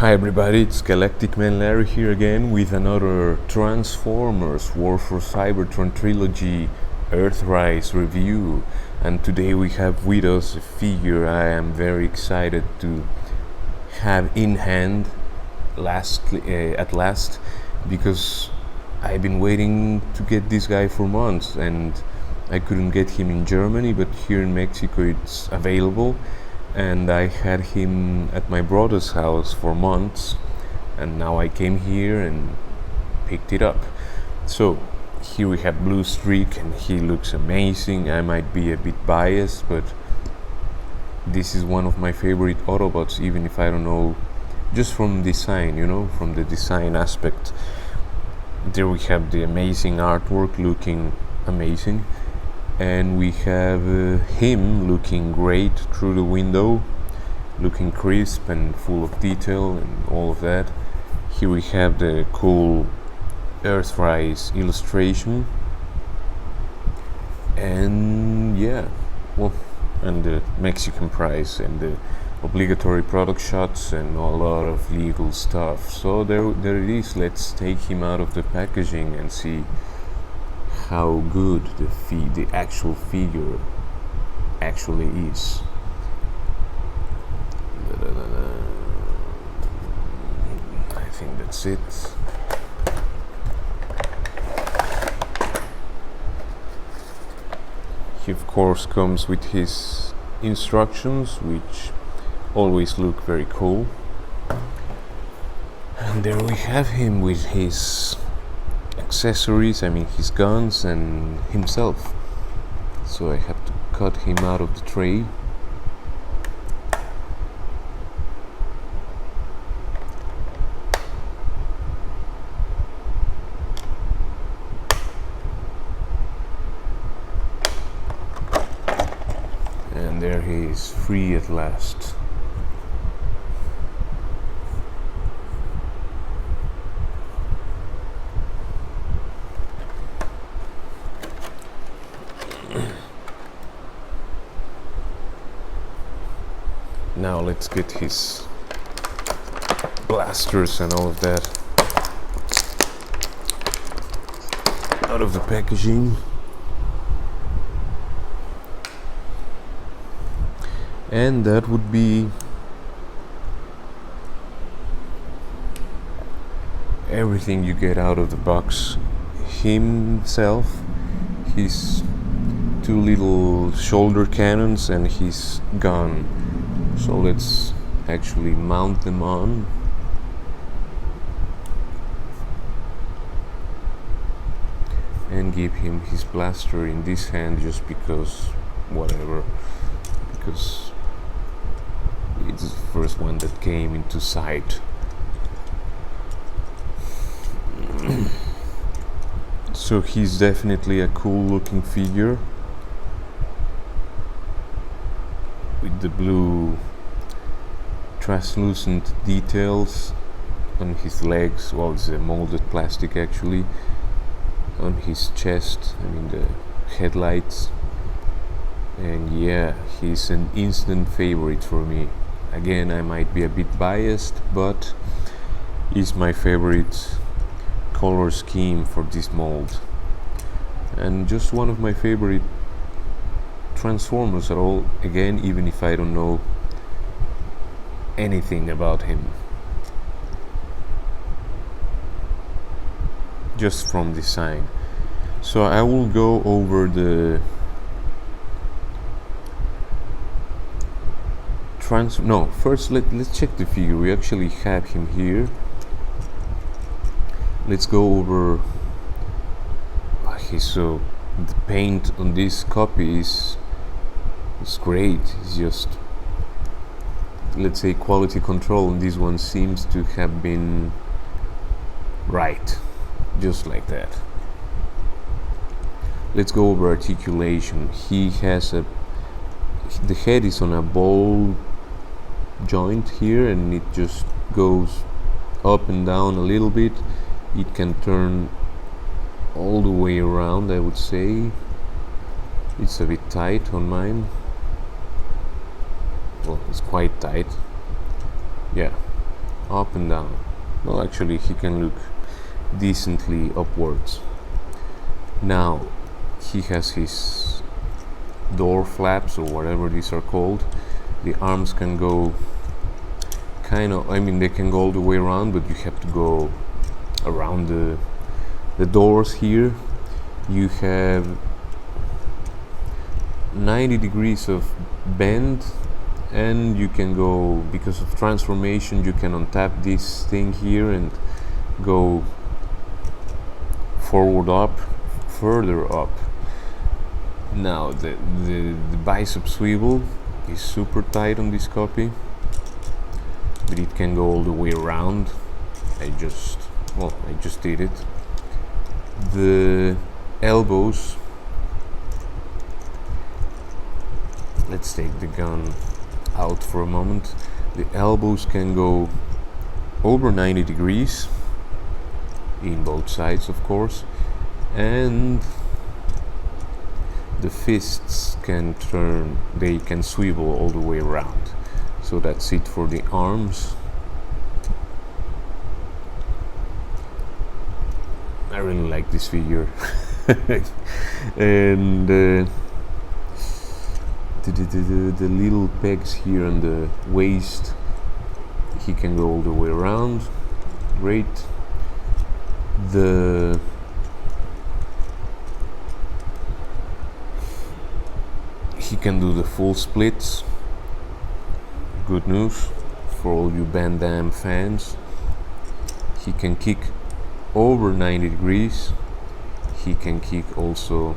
Hi everybody, it's Galactic Man Larry here again with another Transformers War for Cybertron Trilogy Earthrise review. And today we have with us a figure I am very excited to have in hand at last, because I've been waiting to get this guy for months and I couldn't get him in Germany, but here in Mexico it's available. And I had him at my brother's house for months, and now I came here and picked it up. So here we have Bluestreak, and he looks amazing. I might be a bit biased, but this is one of my favorite Autobots, even if I don't know, just from design, from the design aspect. There we have the amazing artwork looking amazing. And we have him looking great through the window, looking crisp and full of detail and all of that. Here we have the cool Earthrise illustration, and and the Mexican price and the obligatory product shots and a lot of legal stuff. So there it is. Let's take him out of the packaging and see how good the actual figure actually is. I think that's it. He of course comes with his instructions, which always look very cool. And there we have him with his accessories, his guns and himself. So I have to cut him out of the tray. And there he is, free at last. Now let's get his blasters and all of that out of the packaging. And that would be everything you get out of the box. Himself, his two little shoulder cannons and his gun. So let's actually mount them on. And give him his blaster in this hand, just because because it's the first one that came into sight. So he's definitely a cool looking figure with the blue translucent details on his legs. Well, it's a molded plastic actually. On his chest, the headlights. And yeah, he's an instant favorite for me. Again, I might be a bit biased, but he's my favorite color scheme for this mold, and just one of my favorite Transformers at all, again, even if I don't know anything about him, just from design. So I will go over the first let's check the figure. We actually have him here. Let's go over. Okay, so the paint on this copy is great. It's just, let's say, quality control on this one seems to have been right, just like that. Let's go over articulation. He has the head is on a ball joint here, and it just goes up and down a little bit. It can turn all the way around, I would say. It's a bit tight on mine. Well, it's quite tight. Yeah, up and down. Well, actually he can look decently upwards. Now he has his door flaps, or whatever these are called. The arms can go they can go all the way around, but you have to go around the doors here. You have 90 degrees of bend, and you can go, because of transformation, you can untap this thing here and go further up. Now the bicep swivel is super tight on this copy, but it can go all the way around. I just did it. The elbows, let's take the gun out for a moment. The elbows can go over 90 degrees in both sides, of course, and the fists can turn, they can swivel all the way around. So that's it for the arms. I really like this figure. And the little pegs here on the waist, he can go all the way around. Great. He can do the full splits. Good news for all you Van Damme fans. He can kick over 90 degrees. He can kick also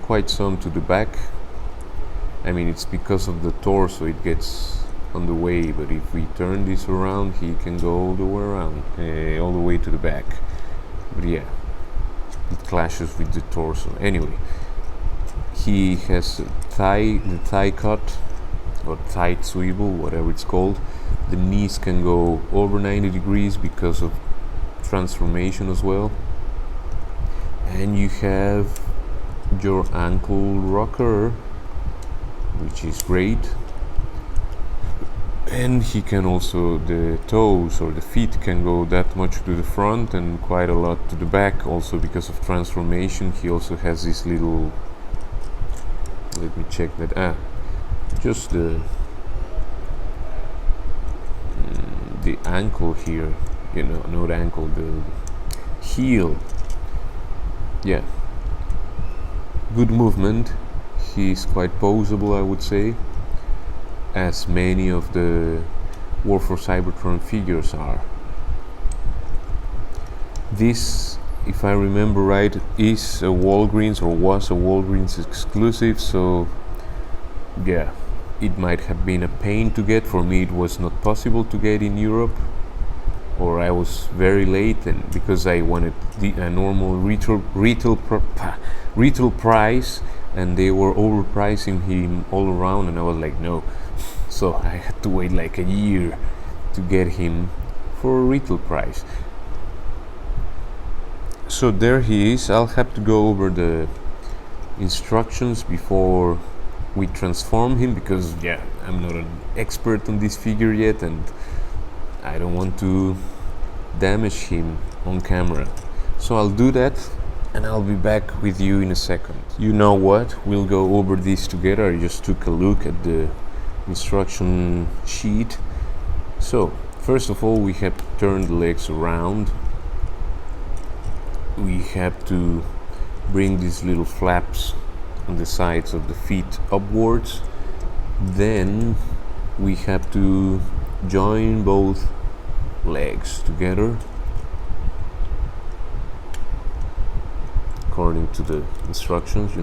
quite some to the back. I mean, it's because of the torso it gets on the way, but if we turn this around, he can go all the way around, all the way to the back. But yeah, it clashes with the torso. Anyway, he has the thigh cut, or tight swivel, whatever it's called. The knees can go over 90 degrees because of transformation as well. And you have your ankle rocker, which is great. And he can also, the toes or the feet can go that much to the front and quite a lot to the back, also because of transformation. He also has this little, let me check that, just the ankle here, not ankle, the heel. Yeah, good movement. He's quite poseable, I would say, as many of the War for Cybertron figures are. This, if I remember right, is a Walgreens, or was a Walgreens exclusive, so yeah, it might have been a pain to get. For me, it was not possible to get in Europe, or I was very late, and because I wanted a normal retail price, and they were overpricing him all around, and I was like, no. So I had to wait like a year to get him for a retail price. So there he is. I'll have to go over the instructions before we transform him, because yeah, I'm not an expert on this figure yet, and I don't want to damage him on camera. So I'll do that, and I'll be back with you in a second. You know what? We'll go over this together. I just took a look at the instruction sheet. So first of all, we have to turn the legs around. We have to bring these little flaps on the sides of the feet upwards. Then we have to join both legs together according to the instructions,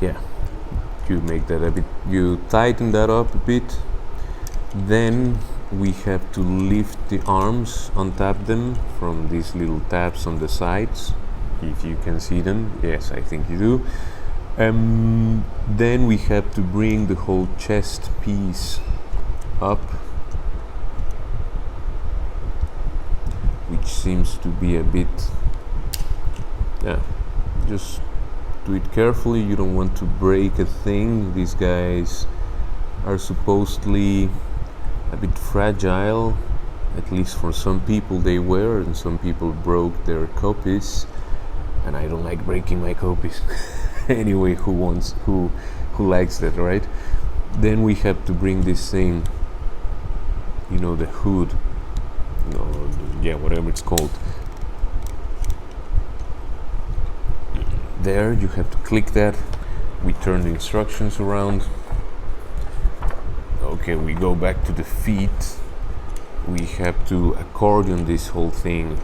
Yeah, you make that a bit, you tighten that up a bit. Then we have to lift the arms, untap them from these little tabs on the sides, if you can see them. Yes, I think you do. Then we have to bring the whole chest piece up which seems to be a bit, yeah, just do it carefully. You don't want to break a thing. These guys are supposedly a bit fragile, at least for some people they were, and some people broke their copies, and I don't like breaking my copies. Anyway, who likes that, right? Then we have to bring this thing, you know, the hood, yeah, whatever it's called. There, you have to click that. We turn the instructions around. Okay, we go back to the feet. We have to accordion this whole thing.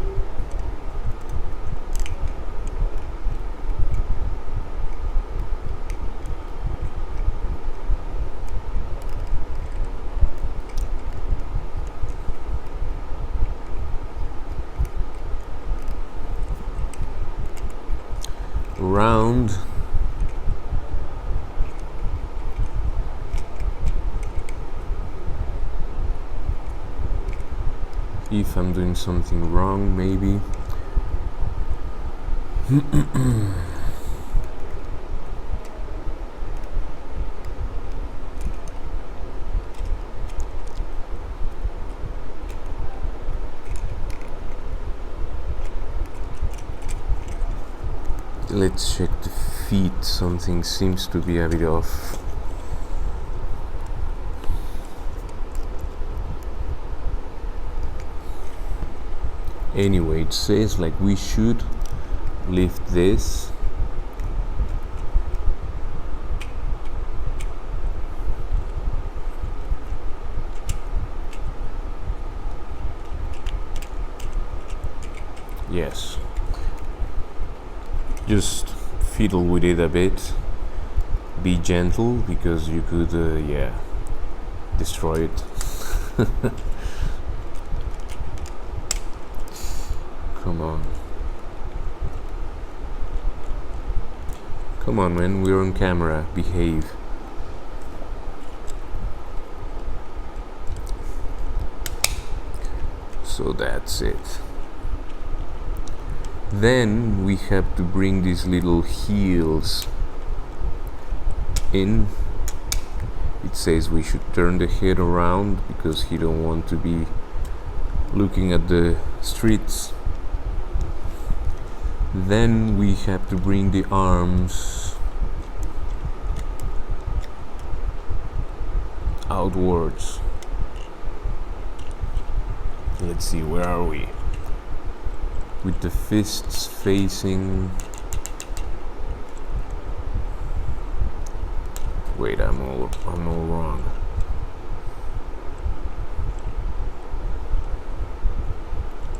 Around. If I'm doing something wrong, maybe. Let's check the feet. Something seems to be a bit off. Anyway, it says like we should lift this. Yes. Just fiddle with it a bit. Be gentle, because you could, yeah, destroy it. Come on. Come on, man, we're on camera. Behave. So that's it. Then we have to bring these little heels in. It says we should turn the head around because he don't want to be looking at the streets. Then we have to bring the arms outwards. Let's see, where are we? With the fists facing. Wait, I'm all wrong.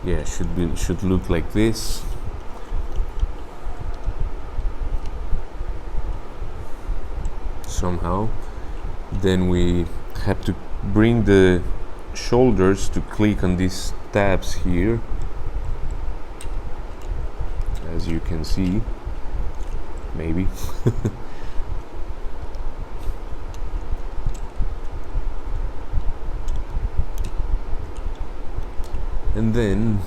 Yeah, should look like this. Somehow. Then we have to bring the shoulders to click on these tabs here. As you can see, maybe. And then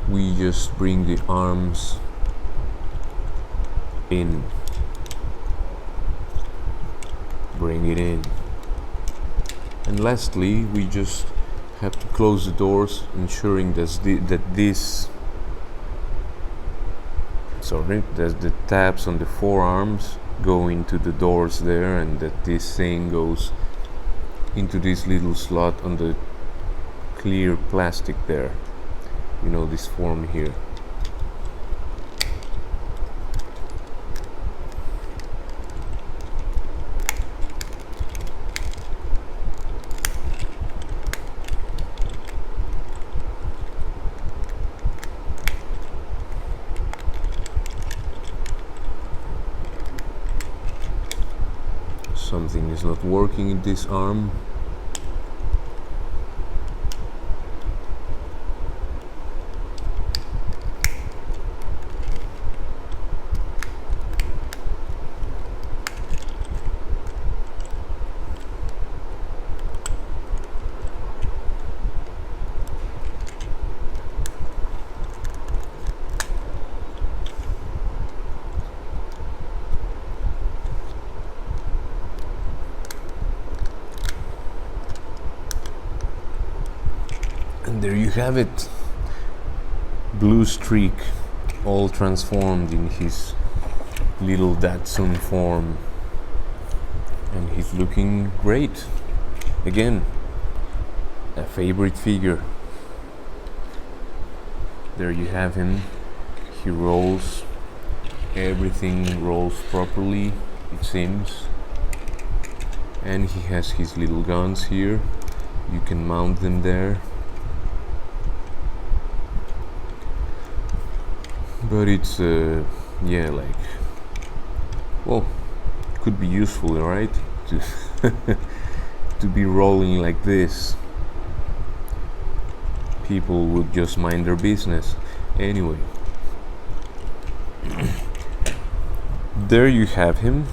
we just bring the arms in. Bring it in. And lastly, we just have to close the doors, ensuring that the tabs on the forearms go into the doors there, and that this thing goes into this little slot on the clear plastic there. You know, this form here. Something is not working in this arm. And there you have it, Bluestreak, all transformed in his little Datsun form, and he's looking great. Again, a favorite figure. There you have him. He rolls, everything rolls properly, it seems, and he has his little guns here. You can mount them there, but it's yeah, like, well, could be useful, right, to to be rolling like this. People would just mind their business. Anyway, there you have him.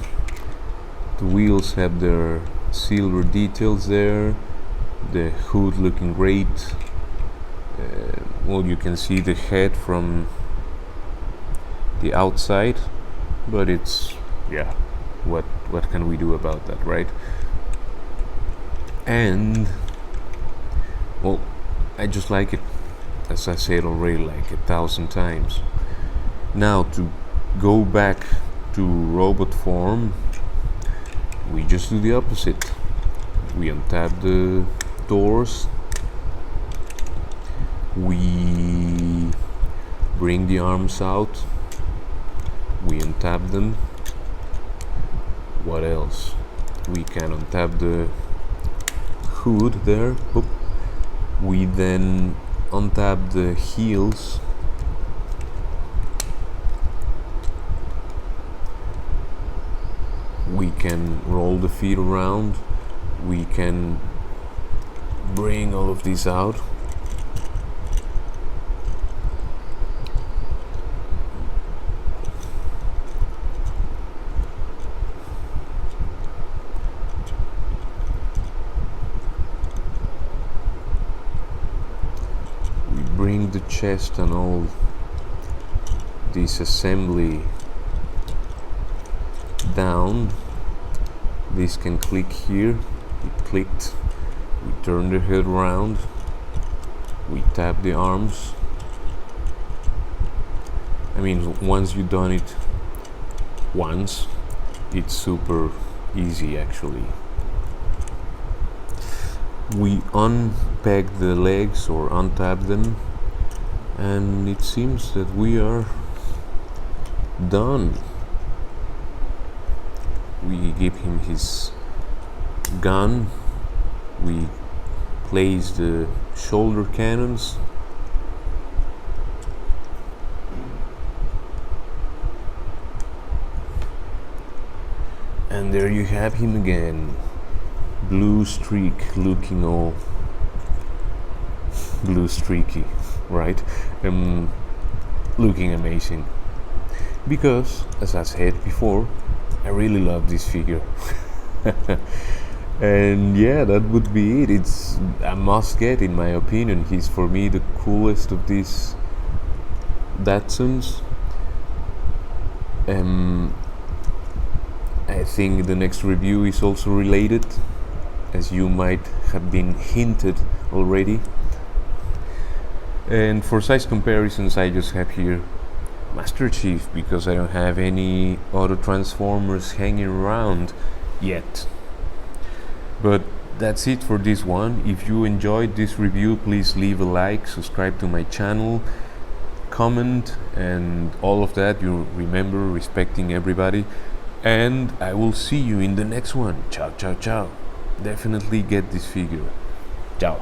The wheels have their silver details there, the hood looking great. Well, you can see the head from the outside, but it's, yeah, what can we do about that, right? And, well, I just like it, as I said already like 1,000 times. Now, to go back to robot form, we just do the opposite. We untap the doors, we bring the arms out, we untap them. What else? We can untap the hood there. Oop. We then untap the heels. We can roll the feet around. We can bring all of this out. We bring the chest and all this assembly down. This can click here. It clicked. We turn the head around. We tap the arms. I mean, once you've done it once, it's super easy actually. We unpeg the legs or untap them, and it seems that we are done. We give him his gun, we place the shoulder cannons, and there you have him again, Bluestreak, looking all Bluestreaky, right? Looking amazing, because, as I said before, I really love this figure. And yeah, that would be it. It's a must get, in my opinion. He's, for me, the coolest of these Datsuns. I think the next review is also related, as you might have been hinted already. And for size comparisons, I just have here Master Chief, because I don't have any auto transformers hanging around yet. But that's it for this one. If you enjoyed this review, please leave a like, subscribe to my channel, comment, and all of that. You remember, respecting everybody, and I will see you in the next one. Ciao, ciao, ciao. Definitely get this figure. Ciao.